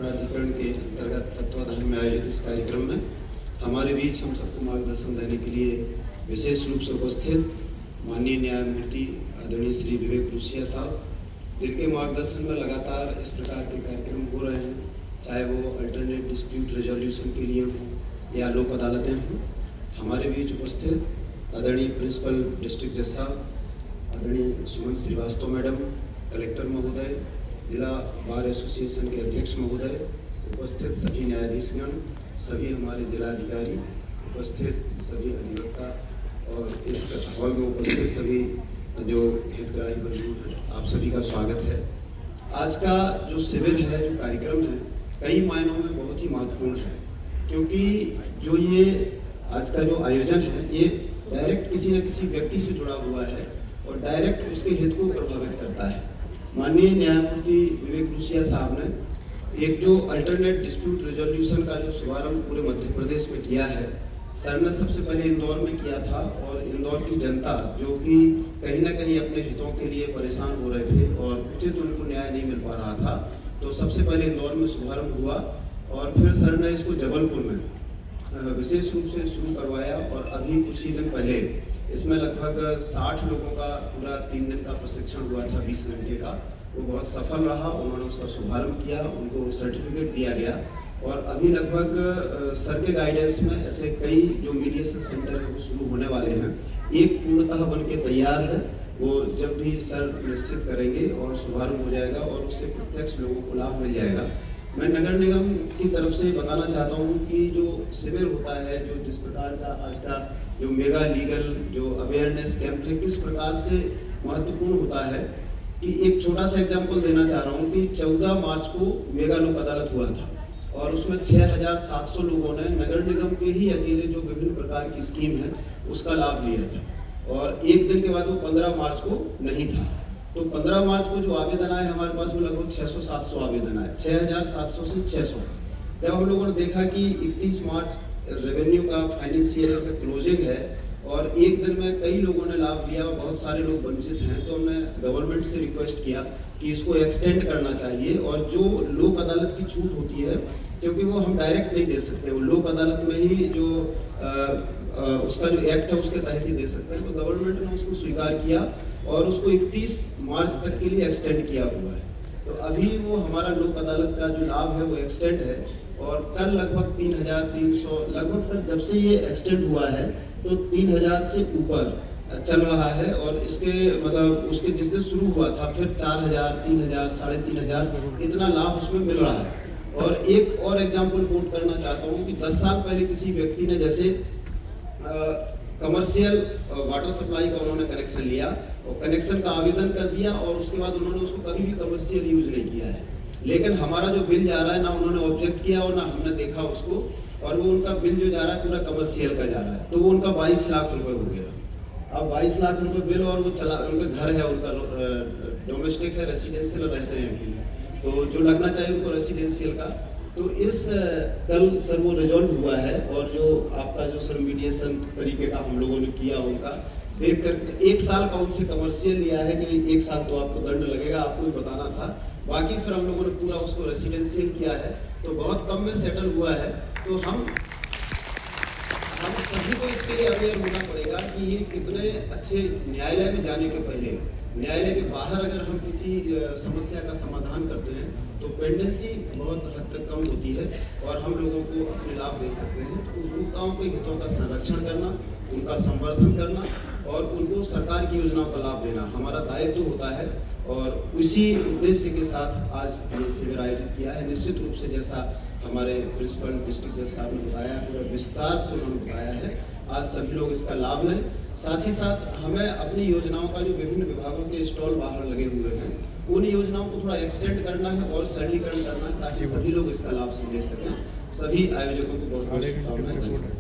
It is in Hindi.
प्राधिकरण के अंतर्गत तत्वाधान में आयोजित इस कार्यक्रम में हमारे बीच हम सबको मार्गदर्शन देने के लिए विशेष रूप से उपस्थित माननीय न्यायमूर्ति आदरणीय श्री विवेक रुसिया साहब, जिनके मार्गदर्शन में लगातार इस प्रकार के कार्यक्रम हो रहे हैं, चाहे वो अल्टरनेट डिस्प्यूट रेजोल्यूशन के लिए हों या लोक अदालतें हों। हमारे बीच उपस्थित आदरणीय प्रिंसिपल डिस्ट्रिक्ट जज साहब, आदरणीय सुमन श्रीवास्तव मैडम, कलेक्टर महोदय, जिला बार एसोसिएशन के अध्यक्ष महोदय, उपस्थित सभी न्यायाधीशगण, सभी हमारे जिलाधिकारी, उपस्थित सभी अधिवक्ता और इस हॉल में उपस्थित सभी जो हितग्राही बंधु हैं, आप सभी का स्वागत है। आज का जो शिविर है, जो कार्यक्रम है, कई मायनों में बहुत ही महत्वपूर्ण है, क्योंकि जो ये आज का जो आयोजन है ये डायरेक्ट किसी न किसी व्यक्ति से जुड़ा हुआ है और डायरेक्ट उसके हित को प्रभावित करता है। माननीय न्यायमूर्ति विवेक रुसिया साहब ने एक जो अल्टरनेट डिस्प्यूट रेजोल्यूशन का जो शुभारंभ पूरे मध्य प्रदेश में किया है, सर ने सबसे पहले इंदौर में किया था और इंदौर की जनता जो कि कहीं ना कहीं अपने हितों के लिए परेशान हो रहे थे और उचित उनको न्याय नहीं मिल पा रहा था, तो सबसे पहले इंदौर में शुभारंभ हुआ और फिर सर ने इसको जबलपुर में विशेष रूप से शुरू करवाया और अभी कुछ ही दिन पहले इसमें लगभग 60 लोगों का पूरा 3 दिन का प्रशिक्षण हुआ था, 20 घंटे का। वो बहुत सफल रहा। उन्होंने उसका शुभारंभ किया, उनको सर्टिफिकेट दिया गया और अभी लगभग सर के गाइडेंस में ऐसे कई जो मीडिएशन सेंटर है वो शुरू होने वाले हैं। एक पूर्णतः बन के तैयार है, वो जब भी सर निश्चित करेंगे और शुभारंभ हो जाएगा और उससे प्रत्यक्ष लोगों को लाभ मिल जाएगा। मैं नगर निगम की तरफ से बताना चाहता हूँ कि जो शिविर होता है, जो जिस प्रकार का आज का जो मेगा लीगल जो अवेयरनेस कैंप है, किस प्रकार से महत्वपूर्ण होता है कि एक छोटा सा एग्जांपल देना चाह रहा हूँ कि 14 मार्च को मेगा लोक अदालत हुआ था और उसमें 6700 लोगों ने नगर निगम के ही अकेले जो विभिन्न प्रकार की स्कीम है उसका लाभ लिया था और एक दिन के बाद वो 15 मार्च को नहीं था। तो 15 मार्च को जो आवेदन आए हमारे पास में लगभग 600-700 आवेदन आए, 6700 से 600। जब हम लोगों ने देखा कि 31 मार्च रेवेन्यू का फाइनेंशियल का क्लोजिंग है और एक दिन में कई लोगों ने लाभ लिया और बहुत सारे लोग वंचित हैं, तो हमने गवर्नमेंट से रिक्वेस्ट किया कि इसको एक्सटेंड करना चाहिए और जो लोक अदालत की छूट होती है, क्योंकि वो हम डायरेक्ट नहीं दे सकते, वो लोक अदालत में ही जो उसका जो एक्ट है उसके तहत ही दे सकते हैं, तो गवर्नमेंट ने उसको स्वीकार किया और उसको 31 मार्च तक के लिए एक्सटेंड किया हुआ है। तो अभी वो हमारा लोक अदालत का जो लाभ है वो एक्सटेंड है और कल लगभग 3300 लगभग सर जब से ये एक्सटेंड हुआ है तो 3000 से ऊपर चल रहा है और इसके मतलब उसके जिस दिन शुरू हुआ था फिर 4000, 3000, 3500 इतना लाभ उसमें मिल रहा है। और एक और एग्जाम्पल कोट करना चाहता हूँ कि 10 साल पहले किसी व्यक्ति ने जैसे कमर्शियल वाटर सप्लाई का उन्होंने कनेक्शन लिया और कनेक्शन का आवेदन कर दिया और उसके बाद उन्होंने उसको कभी भी कमर्शियल यूज नहीं किया है, लेकिन हमारा जो बिल जा रहा है ना उन्होंने ऑब्जेक्ट किया और ना हमने देखा उसको, और वो उनका बिल जो जा रहा है पूरा कमर्शियल का जा रहा है, तो वो उनका 22 लाख रुपए हो गया। अब 22 लाख रुपए बिल और वो चला, उनका घर है, उनका डोमेस्टिक है, रेसिडेंशियल रहते हैं अकेले, तो जो लगना चाहिए उनको रेसिडेंशियल का। तो इस कल सर वो रिजॉल्व हुआ है और जो आपका जो सर मीडिएशन तरीके का हम लोगों ने किया उनका देख कर 1 साल का उनसे कमर्शियल लिया है कि 1 साल तो आपको दंड लगेगा, आपको भी बताना था। बाकी फिर हम लोगों ने पूरा उसको रेसिडेंशियल किया है, तो बहुत कम में सेटल हुआ है। तो हम सभी को इसके लिए अवेयर होना पड़ेगा कि ये कितने अच्छे न्यायालय में जाने के पहले, न्यायालय के बाहर अगर हम किसी समस्या का समाधान करते हैं तो पेंडेंसी बहुत हद तक कम होती है और हम लोगों को अपने लाभ दे सकते हैं। तो उपभोक्ताओं के हितों का संरक्षण करना, उनका संवर्धन करना और उनको सरकार की योजनाओं का लाभ देना हमारा दायित्व होता है और उसी उद्देश्य के साथ आज हमने शिविर आयोजित किया है। निश्चित रूप से जैसा हमारे प्रिंसिपल डिस्ट्रिक्ट जज साहब ने बताया, पूरा विस्तार से उन्होंने बताया है, आज सभी लोग इसका लाभ लें। साथ ही साथ हमें अपनी योजनाओं का जो विभिन्न विभागों के स्टॉल बाहर लगे हुए हैं उन योजनाओं को थोड़ा एक्सटेंड करना है और सरलीकरण करना है ताकि सभी लोग इसका लाभ ले सकें। सभी आयोजकों को बहुत बहुत शुभकामनाएं।